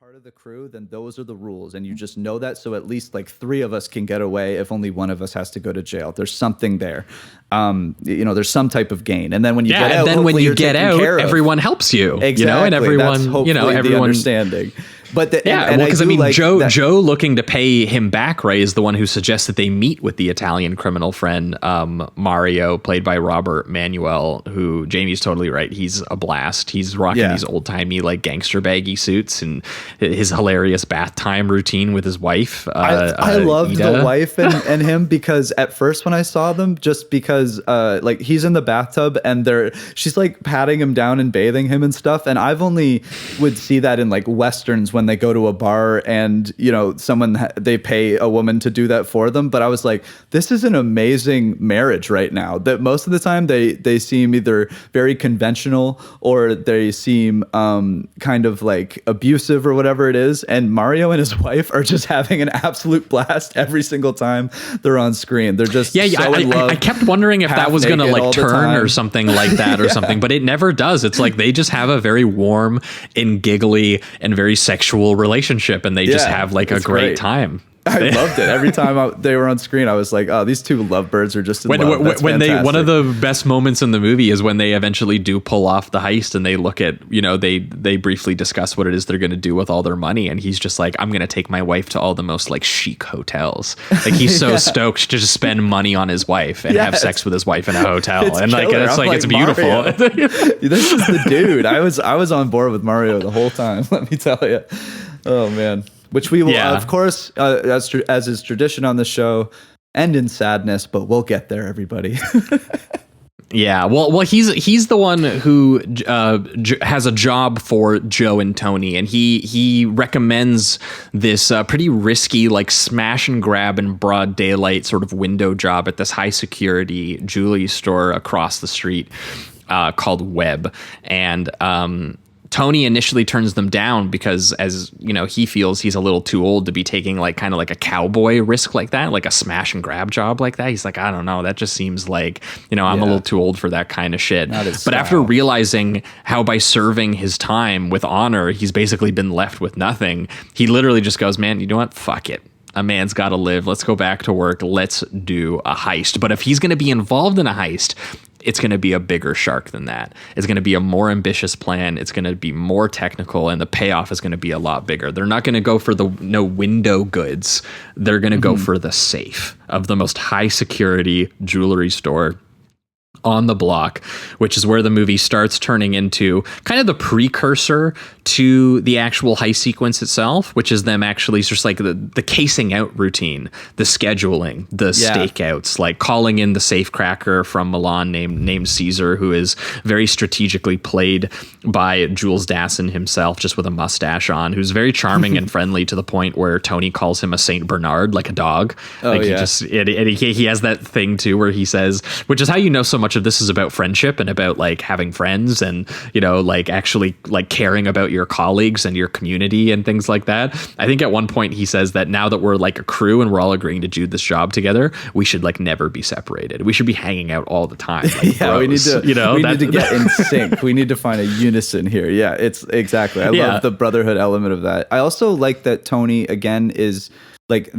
part of the crew, then those are the rules, and you just know that. So at least like three of us can get away if only one of us has to go to jail. There's something there. There's some type of gain. And then when you get out, then when you get out, everyone helps you. Exactly. And everyone, that's everyone understanding. But because Joe looking to pay him back, right, is the one who suggests that they meet with the Italian criminal friend Mario, played by Robert Manuel, who Jamie's totally right. He's a blast. He's rocking these old timey like gangster baggy suits and his hilarious bath time routine with his wife. I loved the wife and him because at first when I saw them, just because like he's in the bathtub and she's like patting him down and bathing him and stuff, and I've only would see that in like westerns when they go to a bar and they pay a woman to do that for them. But I was like, this is an amazing marriage right now, that most of the time they seem either very conventional or they seem kind of like abusive or whatever it is, and Mario and his wife are just having an absolute blast every single time they're on screen. They're just I kept wondering if that was gonna like turn or something like that or something, but it never does. It's like they just have a very warm and giggly and very sexual relationship, and they just have like a great time. I loved it. Every time they were on screen, I was like, oh, these two lovebirds are just in love. One of the best moments in the movie is when they eventually do pull off the heist and they look at, they briefly discuss what it is they're going to do with all their money. And he's just like, I'm going to take my wife to all the most like chic hotels. Like he's so stoked to just spend money on his wife and have sex with his wife in a hotel. It's and like, it's like, it's beautiful. This is the dude. I was on board with Mario the whole time. Let me tell you. Oh man. Which we will, of course, as is tradition on the show, end in sadness, but we'll get there, everybody. Yeah, well, he's the one who has a job for Joe and Tony, and he recommends this pretty risky, like smash and grab in broad daylight sort of window job at this high security jewelry store across the street called Webb, and Tony initially turns them down because, as he feels he's a little too old to be taking like kind of like a cowboy risk like that, like a smash and grab job like that. He's like, I don't know, that just seems like, I'm a little too old for that kind of shit. But after realizing how by serving his time with honor, he's basically been left with nothing, he literally just goes, man, you know what? Fuck it. A man's got to live. Let's go back to work. Let's do a heist. But if he's going to be involved in a heist, it's going to be a bigger shark than that. It's going to be a more ambitious plan. It's going to be more technical, and the payoff is going to be a lot bigger. They're not going to go for the no window goods. They're going to go for the safe of the most high security jewelry store on the block, which is where the movie starts turning into kind of the precursor to the actual heist sequence itself, which is them actually just like the casing out routine, the scheduling, the stakeouts, like calling in the safecracker from Milan named Caesar, who is very strategically played by Jules Dassin himself, just with a mustache on, who's very charming and friendly to the point where Tony calls him a Saint Bernard, like a dog. He has that thing too where he says, which is how so much of this is about friendship and about like having friends and like actually like caring about your colleagues and your community and things like that. I think at one point he says that now that we're like a crew and we're all agreeing to do this job together, we should like never be separated. We should be hanging out all the time. Like bros, we need to get in sync. We need to find a unison here. Yeah, it's exactly. I love the brotherhood element of that. I also like that Tony again is like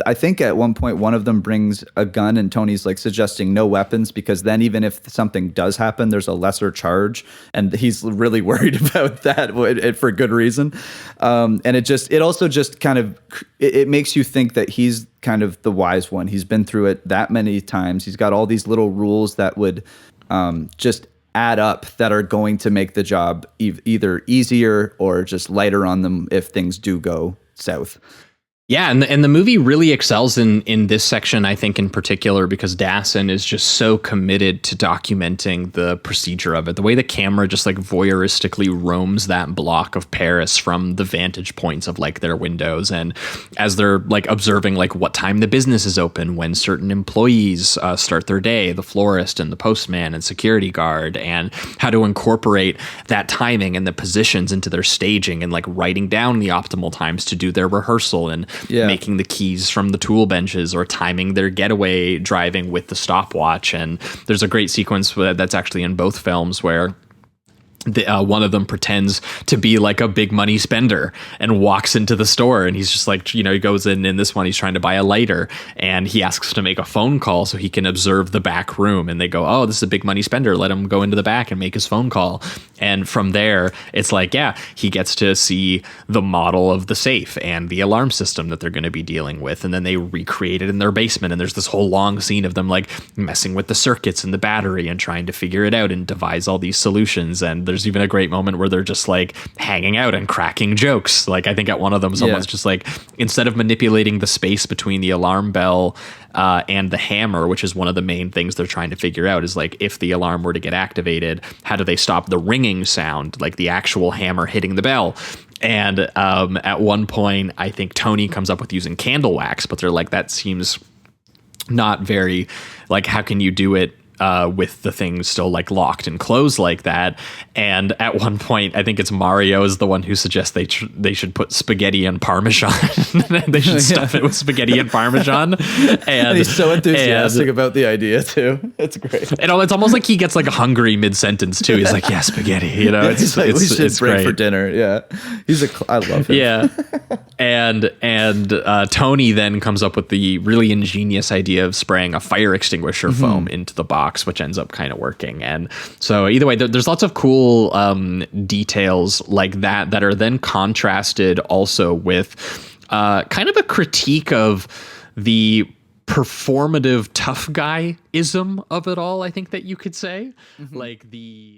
I think at one point one of them brings a gun and Tony's like suggesting no weapons, because then even if something does happen, there's a lesser charge, and he's really worried about that for good reason. And it also just kind of it makes you think that he's kind of the wise one. He's been through it that many times. He's got all these little rules that would just add up, that are going to make the job either easier or just lighter on them if things do go south. Yeah, and the movie really excels in this section, I think, in particular, because Dassin is just so committed to documenting the procedure of it. The way the camera just like voyeuristically roams that block of Paris from the vantage points of like their windows, and as they're like observing like what time the business is open, when certain employees start their day, the florist and the postman and security guard, and how to incorporate that timing and the positions into their staging, and like writing down the optimal times to do their rehearsal, and making the keys from the tool benches, or timing their getaway driving with the stopwatch. And there's a great sequence that's actually in both films where one of them pretends to be like a big money spender and walks into the store, and he's just like, he goes in this one, he's trying to buy a lighter, and he asks to make a phone call so he can observe the back room, and they go, oh, this is a big money spender, let him go into the back and make his phone call. And from there, it's like, yeah, he gets to see the model of the safe and the alarm system that they're going to be dealing with, and then they recreate it in their basement, and there's this whole long scene of them like messing with the circuits and the battery and trying to figure it out and devise all these solutions. And there's even a great moment where they're just like hanging out and cracking jokes. Like I think at one of them, someone's just like, instead of manipulating the space between the alarm bell and the hammer, which is one of the main things they're trying to figure out, is like, if the alarm were to get activated, how do they stop the ringing sound, like the actual hammer hitting the bell? And at one point, I think Tony comes up with using candle wax, but they're like, that seems not very, like, how can you do it with the thing still like locked and closed like that? And at one point, I think it's Mario is the one who suggests they should put spaghetti and Parmesan. They should stuff it with spaghetti and Parmesan. And he's so enthusiastic about the idea too. It's great. And it's almost like he gets like hungry mid-sentence too. He's like, yeah, spaghetti. It's like, we should break great for dinner. Yeah, I love him. Yeah. And Tony then comes up with the really ingenious idea of spraying a fire extinguisher foam into the box, which ends up kind of working. And so either way, there's lots of cool details like that are then contrasted also with kind of a critique of the performative tough guy-ism of it all, I think that you could say. Like the...